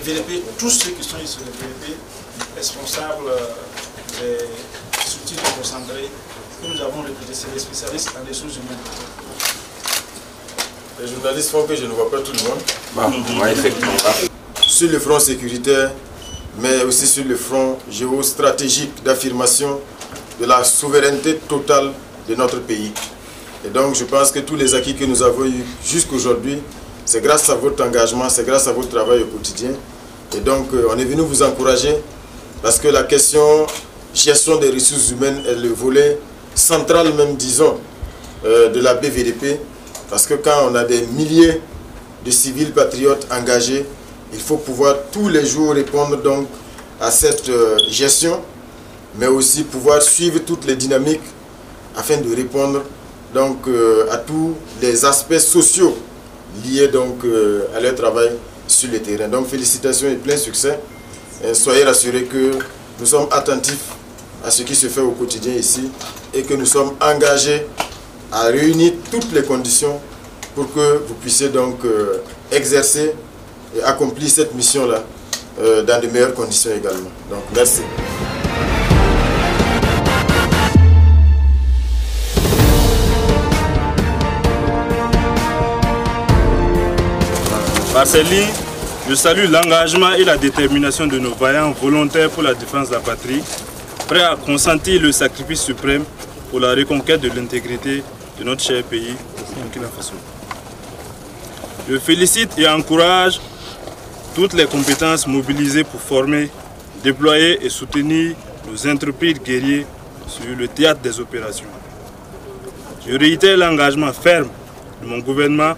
VDP, tous ceux qui sont issus des VDP, responsables des structures concentrées que nous avons recrutés, c'est des spécialistes en ressources humaines. Les journalistes font que je ne vois pas tout le monde. Oui, effectivement. Sur le front sécuritaire, mais aussi sur le front géostratégique d'affirmation de la souveraineté totale de notre pays. Et donc je pense que tous les acquis que nous avons eus jusqu'aujourd'hui, c'est grâce à votre engagement, c'est grâce à votre travail au quotidien. Et donc on est venu vous encourager parce que la question gestion des ressources humaines est le volet central même, disons, de la BVDP. Parce que quand on a des milliers de civils patriotes engagés, il faut pouvoir tous les jours répondre donc à cette gestion, mais aussi pouvoir suivre toutes les dynamiques afin de répondre donc à tous les aspects sociaux liés donc à leur travail sur le terrain. Donc félicitations et plein succès. Et soyez rassurés que nous sommes attentifs à ce qui se fait au quotidien ici et que nous sommes engagés à réunir toutes les conditions pour que vous puissiez donc exercer et accomplir cette mission-là dans de meilleures conditions également. Donc merci. Marceline, je salue l'engagement et la détermination de nos vaillants volontaires pour la défense de la patrie, prêts à consentir le sacrifice suprême pour la reconquête de l'intégrité de notre cher pays, Burkina Faso. Je félicite et encourage toutes les compétences mobilisées pour former, déployer et soutenir nos intrépides guerriers sur le théâtre des opérations. Je réitère l'engagement ferme de mon gouvernement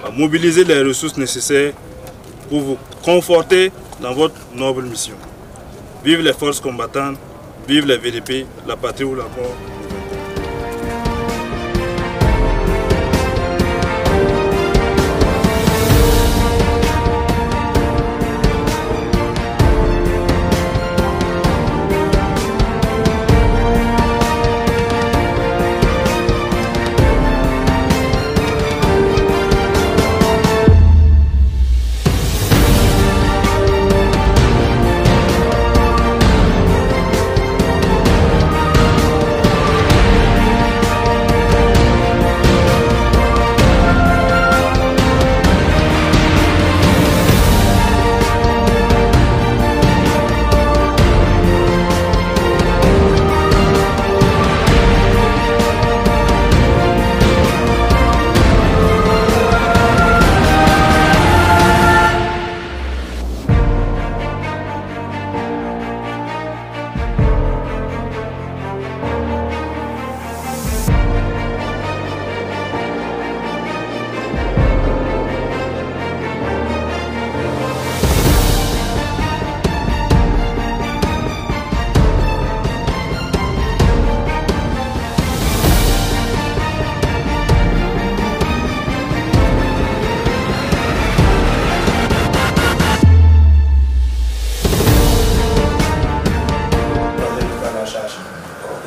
à mobiliser les ressources nécessaires pour vous conforter dans votre noble mission. Vive les forces combattantes, vive les VDP, la patrie ou la mort.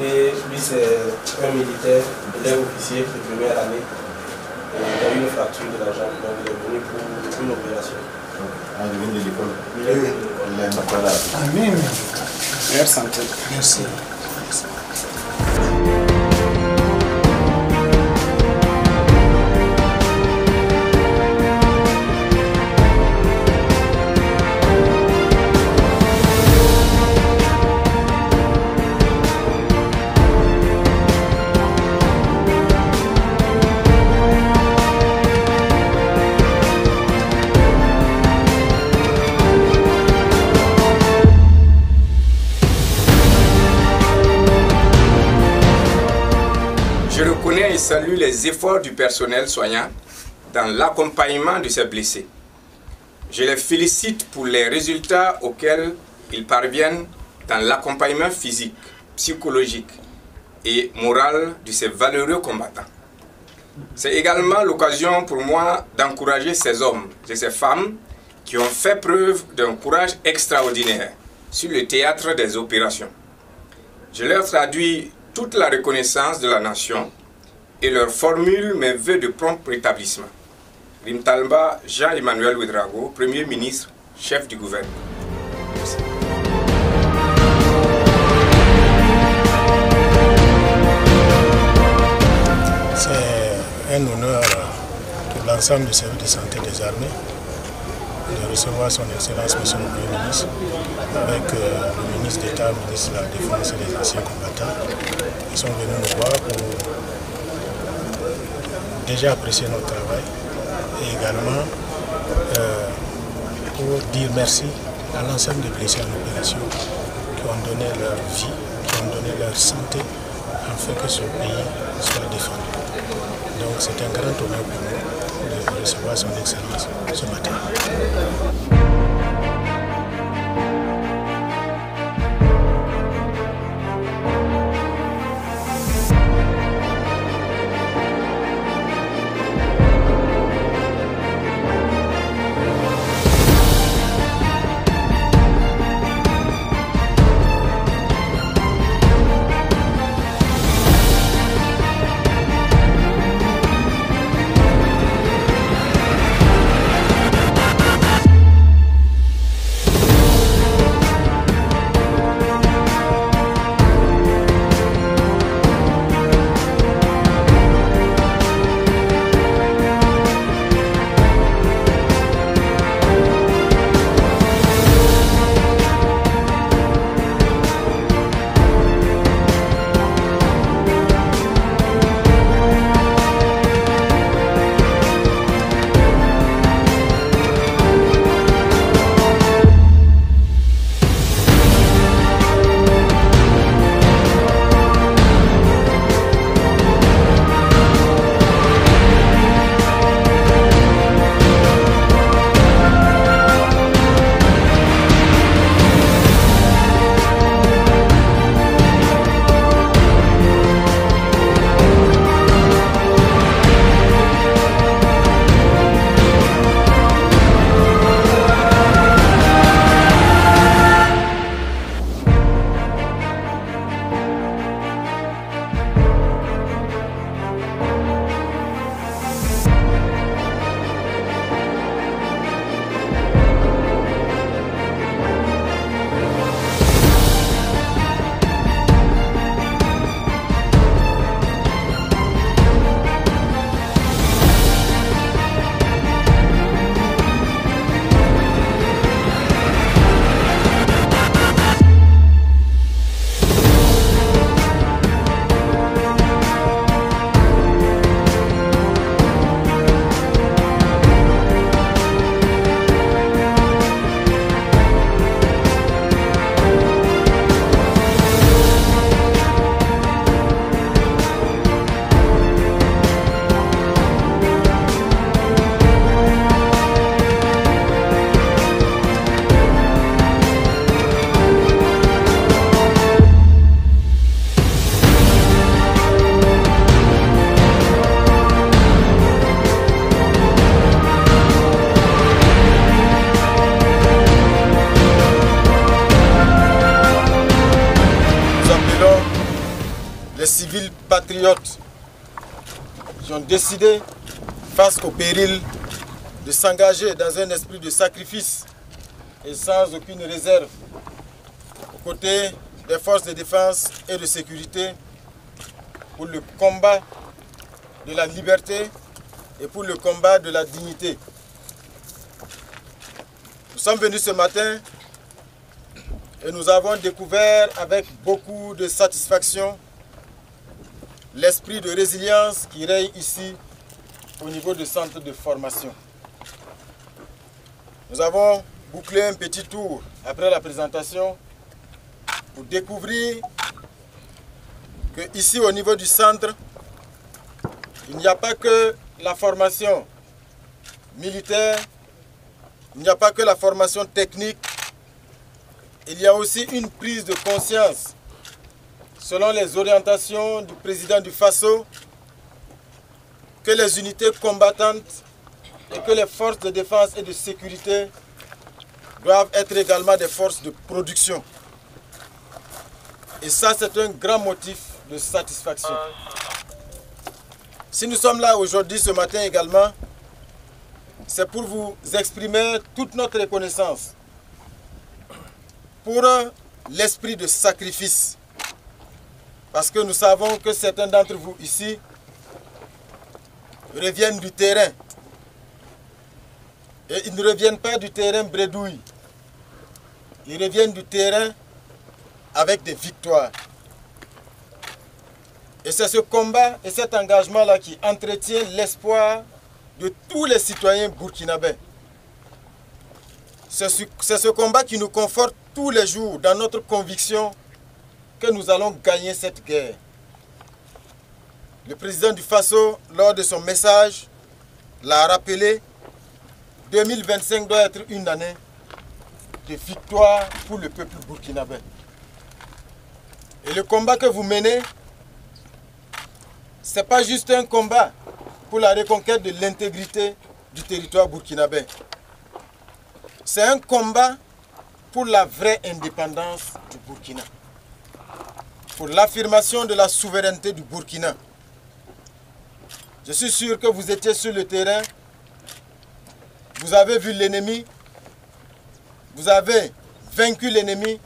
Et lui, c'est un militaire, il est officier de première année. Et il a eu une fracture de la jambe, donc il est venu pour une opération. Ah, il vient de l'école. Il est venu de l'école. Amen. Merci. Merci. Je reconnais et salue les efforts du personnel soignant dans l'accompagnement de ces blessés. Je les félicite pour les résultats auxquels ils parviennent dans l'accompagnement physique, psychologique et moral de ces valeureux combattants. C'est également l'occasion pour moi d'encourager ces hommes et ces femmes qui ont fait preuve d'un courage extraordinaire sur le théâtre des opérations. Je leur traduis toute la reconnaissance de la nation et leur formule mes vœux de prompt rétablissement. Rimtalba Jean-Emmanuel Ouedraogo, Premier ministre, chef du gouvernement. Merci. C'est un honneur pour l'ensemble du service de santé des armées de recevoir son Excellence Monsieur le Premier ministre avec le ministre d'État, le ministre de la Défense et des anciens combattants. Ils sont venus nous voir pour déjà apprécier notre travail et également pour dire merci à l'ensemble des blessés en opération qui ont donné leur vie, qui ont donné leur santé afin que ce pays soit défendu. Donc c'est un grand honneur pour nous de recevoir son Excellence ce matin. Civils patriotes qui ont décidé, face au péril, de s'engager dans un esprit de sacrifice et sans aucune réserve aux côtés des forces de défense et de sécurité pour le combat de la liberté et pour le combat de la dignité. Nous sommes venus ce matin et nous avons découvert avec beaucoup de satisfaction l'esprit de résilience qui règne ici au niveau du centre de formation. Nous avons bouclé un petit tour après la présentation pour découvrir que ici au niveau du centre, il n'y a pas que la formation militaire, il n'y a pas que la formation technique, il y a aussi une prise de conscience selon les orientations du président du FASO, que les unités combattantes et que les forces de défense et de sécurité doivent être également des forces de production. Et ça, c'est un grand motif de satisfaction. Si nous sommes là aujourd'hui, ce matin également, c'est pour vous exprimer toute notre reconnaissance pour l'esprit de sacrifice. Parce que nous savons que certains d'entre vous ici reviennent du terrain. Et ils ne reviennent pas du terrain bredouille. Ils reviennent du terrain avec des victoires. Et c'est ce combat et cet engagement-là qui entretient l'espoir de tous les citoyens burkinabés. C'est ce combat qui nous conforte tous les jours dans notre conviction que nous allons gagner cette guerre. Le président du Faso, lors de son message, l'a rappelé, 2025 doit être une année de victoire pour le peuple burkinabé. Et le combat que vous menez, ce n'est pas juste un combat pour la reconquête de l'intégrité du territoire burkinabé. C'est un combat pour la vraie indépendance du Burkina, pour l'affirmation de la souveraineté du Burkina. Je suis sûr que vous étiez sur le terrain, vous avez vu l'ennemi, vous avez vaincu l'ennemi,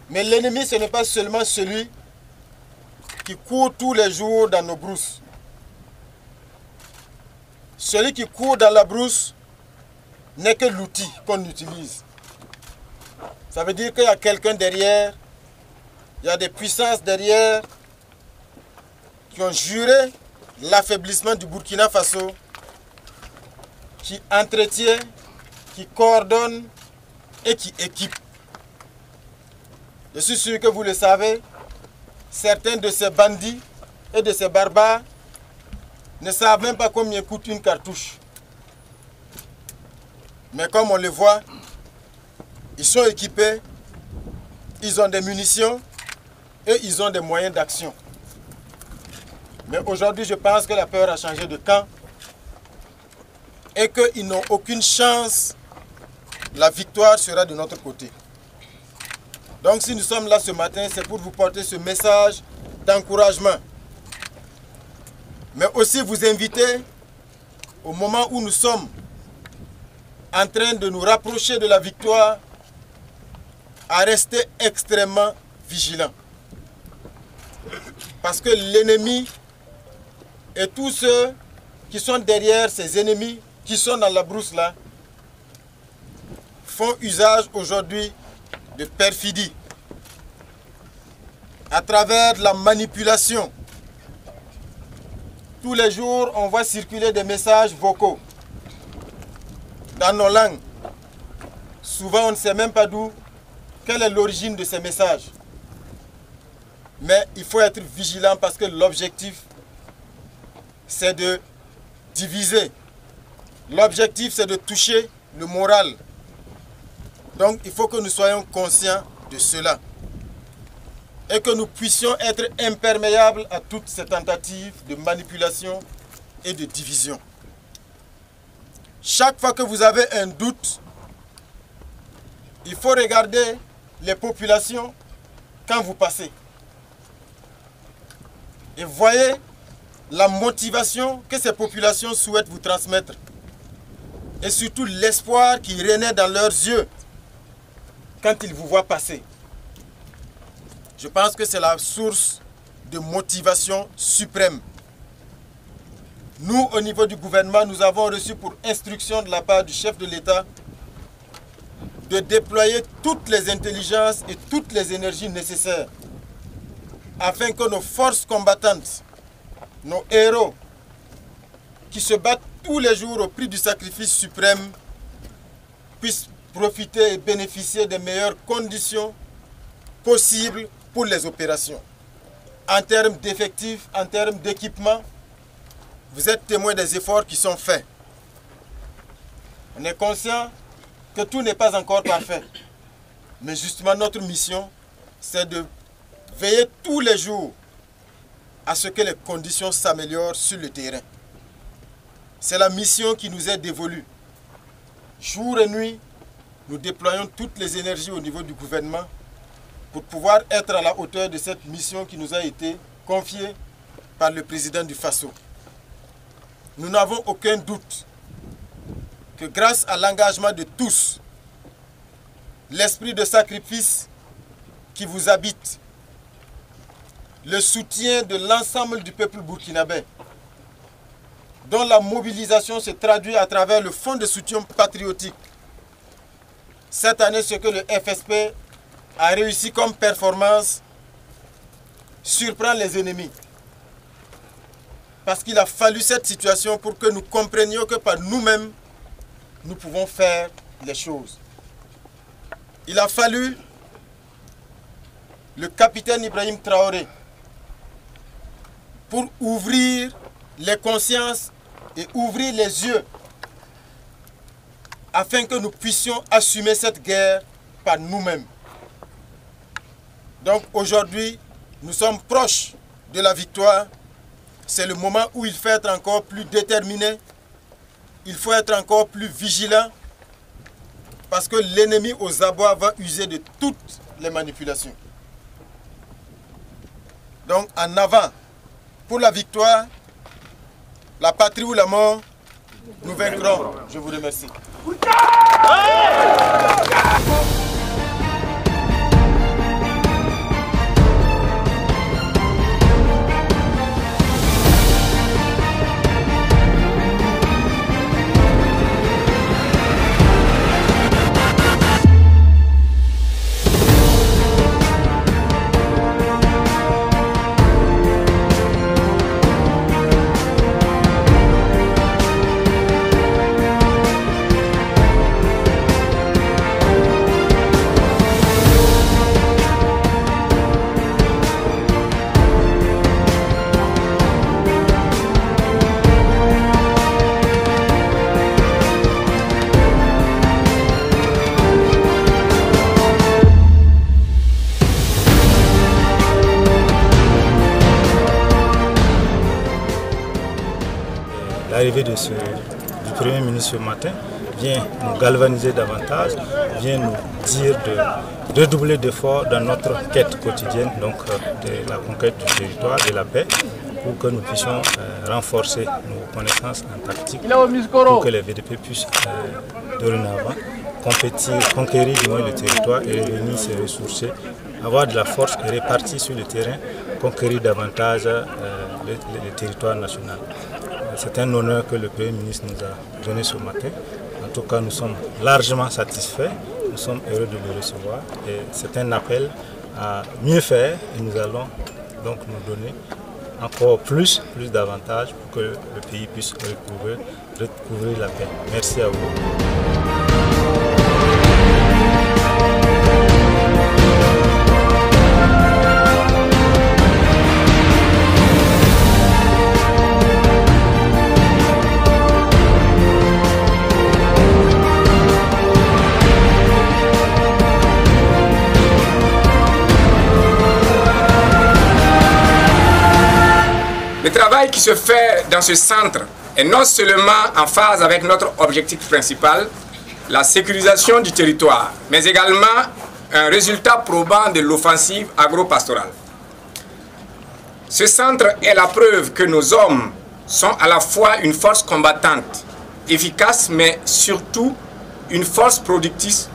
mais l'ennemi ce n'est pas seulement celui qui court tous les jours dans nos brousses. Celui qui court dans la brousse n'est que l'outil qu'on utilise. Ça veut dire qu'il y a quelqu'un derrière, il y a des puissances derrière qui ont juré l'affaiblissement du Burkina Faso, qui entretient, qui coordonne et qui équipe. Je suis sûr que vous le savez, certains de ces bandits et de ces barbares ne savent même pas combien coûte une cartouche. Mais comme on le voit, ils sont équipés, ils ont des munitions et ils ont des moyens d'action. Mais aujourd'hui, je pense que la peur a changé de camp et qu'ils n'ont aucune chance. La victoire sera de notre côté. Donc si nous sommes là ce matin, c'est pour vous porter ce message d'encouragement. Mais aussi vous inviter, au moment où nous sommes en train de nous rapprocher de la victoire, à rester extrêmement vigilants. Parce que l'ennemi et tous ceux qui sont derrière ces ennemis, qui sont dans la brousse là, font usage aujourd'hui de perfidie, à travers la manipulation. Tous les jours, on voit circuler des messages vocaux dans nos langues. Souvent, on ne sait même pas d'où, quelle est l'origine de ces messages. Mais il faut être vigilant parce que l'objectif, c'est de diviser. L'objectif, c'est de toucher le moral. Donc, il faut que nous soyons conscients de cela. Et que nous puissions être imperméables à toutes ces tentatives de manipulation et de division. Chaque fois que vous avez un doute, il faut regarder les populations quand vous passez. Et voyez la motivation que ces populations souhaitent vous transmettre. Et surtout l'espoir qui renaît dans leurs yeux quand ils vous voient passer. Je pense que c'est la source de motivation suprême. Nous, au niveau du gouvernement, nous avons reçu pour instruction de la part du chef de l'État de déployer toutes les intelligences et toutes les énergies nécessaires afin que nos forces combattantes, nos héros, qui se battent tous les jours au prix du sacrifice suprême, puissent profiter et bénéficier des meilleures conditions possibles pour les opérations. En termes d'effectifs, en termes d'équipement, vous êtes témoins des efforts qui sont faits. On est conscient que tout n'est pas encore parfait. Mais justement, notre mission, c'est de veiller tous les jours à ce que les conditions s'améliorent sur le terrain. C'est la mission qui nous est dévolue. Jour et nuit, nous déployons toutes les énergies au niveau du gouvernement pour pouvoir être à la hauteur de cette mission qui nous a été confiée par le président du Faso. Nous n'avons aucun doute que grâce à l'engagement de tous, l'esprit de sacrifice qui vous habite, le soutien de l'ensemble du peuple burkinabé, dont la mobilisation se traduit à travers le fonds de soutien patriotique. Cette année, ce que le FSP a réussi comme performance surprend les ennemis. Parce qu'il a fallu cette situation pour que nous comprenions que par nous-mêmes, nous pouvons faire les choses. Il a fallu le capitaine Ibrahim Traoré pour ouvrir les consciences et ouvrir les yeux afin que nous puissions assumer cette guerre par nous-mêmes. Donc aujourd'hui, nous sommes proches de la victoire. C'est le moment où il faut être encore plus déterminé, il faut être encore plus vigilant, parce que l'ennemi aux abois va user de toutes les manipulations. Donc en avant, pour la victoire, la patrie ou la mort, nous vaincrons. Je vous remercie. L'arrivée du Premier ministre ce matin vient nous galvaniser davantage, vient nous dire de redoubler d'efforts dans notre quête quotidienne, donc de la conquête du territoire, de la paix, pour que nous puissions renforcer nos connaissances en tactique, pour que les VDP puissent dorénavant conquérir du moins le territoire et revenir se ressourcer, avoir de la force et répartir sur le terrain, conquérir davantage le territoire national. C'est un honneur que le Premier ministre nous a donné ce matin. En tout cas, nous sommes largement satisfaits, nous sommes heureux de le recevoir. Et c'est un appel à mieux faire et nous allons donc nous donner encore plus d'avantages pour que le pays puisse recouvrir la paix. Merci à vous. Le travail qui se fait dans ce centre est non seulement en phase avec notre objectif principal, la sécurisation du territoire, mais également un résultat probant de l'offensive agro-pastorale. Ce centre est la preuve que nos hommes sont à la fois une force combattante, efficace, mais surtout une force productrice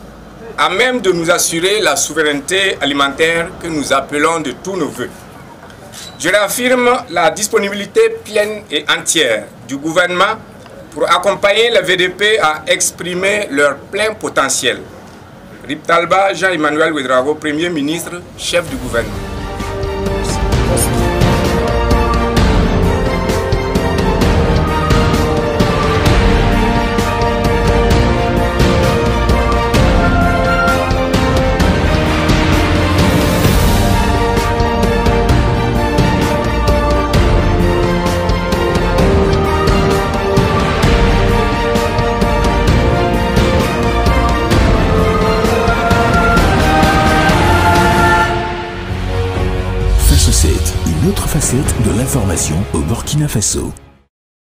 à même de nous assurer la souveraineté alimentaire que nous appelons de tous nos voeux. Je réaffirme la disponibilité pleine et entière du gouvernement pour accompagner les VDP à exprimer leur plein potentiel. Rip Talba, Jean-Emmanuel Ouédraogo, Premier ministre, chef du gouvernement. Une autre facette de l'information au Burkina Faso.